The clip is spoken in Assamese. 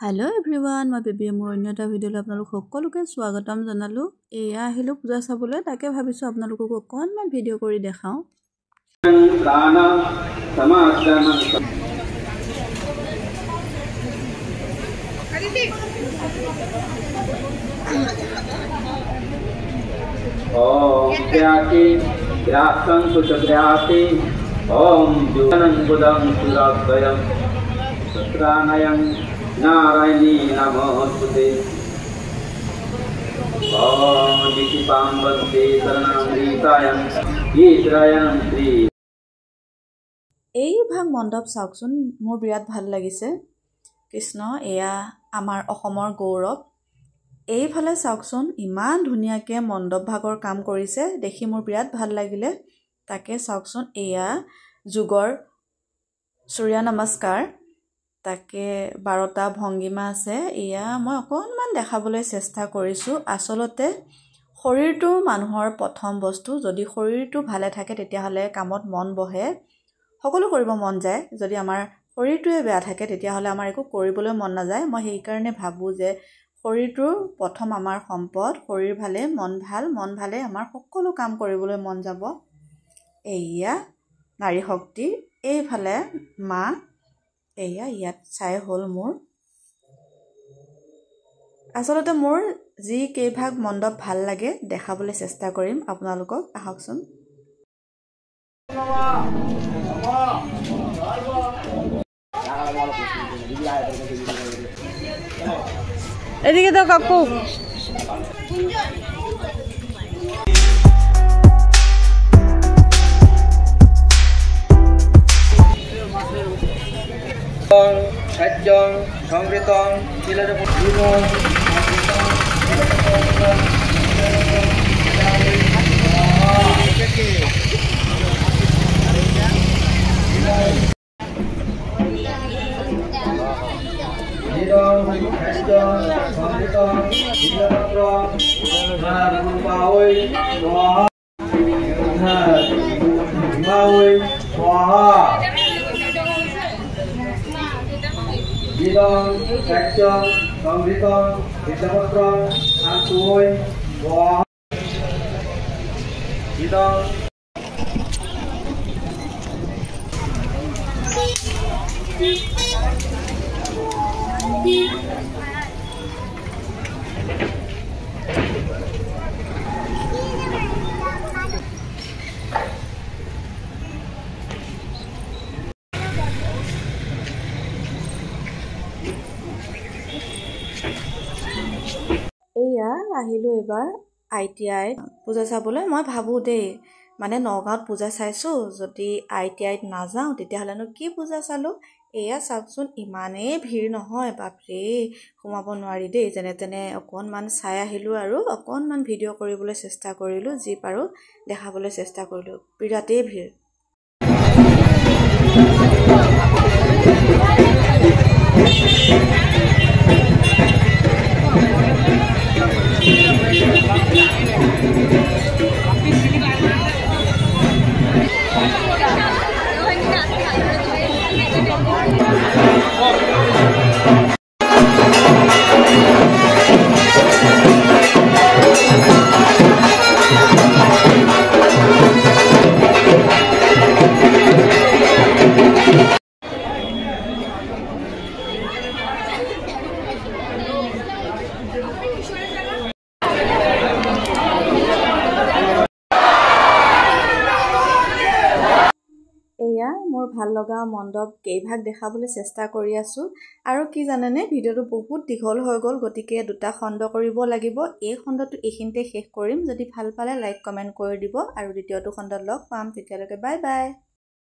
हेलो एवरीवन मैं बेबी मोर अन्य এটা ভিডিওলৈ আপোনালোক সকলোকে স্বাগতম জনালো এয়া আহিলো পূজা চাবলৈ তাকে ভাবিছো আপোনালোকক অকনমান ভিডিও কৰি দেখাও দানা সমাজদান ओम व्याति व्यासं सुचव्याति ओम जुगनं बुदं सुराद्वयं सत्रानयं नारायणी नमोस्तुते ओम दितिपांवते शरणामृतायं ईश्वरायं श्री এই ভাগ মণ্ডপ চাওকচোন মোৰ বিৰাট ভাল লাগিছে কৃষ্ণ এয়া আমাৰ অসমৰ গৌৰৱ এইফালে চাওকচোন ইমান ধুনিয়াকে মণ্ডপ ভাগৰ কাম কৰিছে দেখি মোৰ বিৰাট ভাল লাগিলে তাকে চাওকচোন এয়া যুগৰ সূৰ্য নমস্কাৰ তাকে 12টা ভংগিমা আছে এয়া মই অকনমান দেখাবলৈ চেষ্টা কৰিছো আসলতে শৰীৰটো মানুহৰ প্ৰথম বস্তু যদি শৰীৰটো ভালে থাকে তেতিয়া হলে কামত মন বহে সকলো কৰিব মন যায় যদি আমাৰ শৰীৰটোৱে বেয়া থাকে তেতিয়া হলে আমাৰ একো কৰিবলৈ মন নাযায় মই সেই কাৰণে ভাবো যে শৰীৰটো প্ৰথম আমাৰ সম্পদ শৰীৰ ভালে মন ভালে আমাৰ সকলো কাম কৰিবলৈ মন যাব এয়া নাৰী শক্তি এইফালে মা এয়া ইয়াত চাই হল মোৰ আসলতে মোৰ যি কেইভাগ মণ্ডপ ভাল লাগে দেখাবলৈ চেষ্টা কৰিম আপোনালোকক আহকচোন এদিকে তো কাকু সত্যং সংগৃতং চিলৰপুৰং Gidong, Sekjong, Songgritong, Vijayaputrong, Santuy, Wah, Gidong. এয়া আহিলো এবাৰ আইটিআই পূজা চাবলৈ মই ভাবো দেই মানে নগাঁৱত পূজা চাইছো যদি আইটিআইত না যাও তেতিয়াহলেনো কি পূজা চালো এয়া চাওকচোন ইমানেই ভিৰ নহয় বাপৰে সোমাব নোৱাৰি দেই যেনে তেনে অকনমান চাই আহিলো আৰু অকনমান ভিডিও কৰিবলৈ চেষ্টা কৰিলো যি পাৰো দেখাবলৈ চেষ্টা কৰিলো বিৰাটেই ভিৰ মোৰ ভাল লগা মণ্ডপ কেইভাগ দেখাবলৈ চেষ্টা কৰি আছো আৰু কি জানেনে ভিডিওটো বহুত দীঘল হৈ গল গতিকে দুটা খণ্ড কৰিব লাগিব এই খণ্ডটো এইখিনিতে শেষ কৰিম যদি ভাল পালে লাইক কমেন্ট কৰি দিব আৰু দ্বিতীয়টো খণ্ডত লগ পাম তেতিয়ালৈকে বাই বাই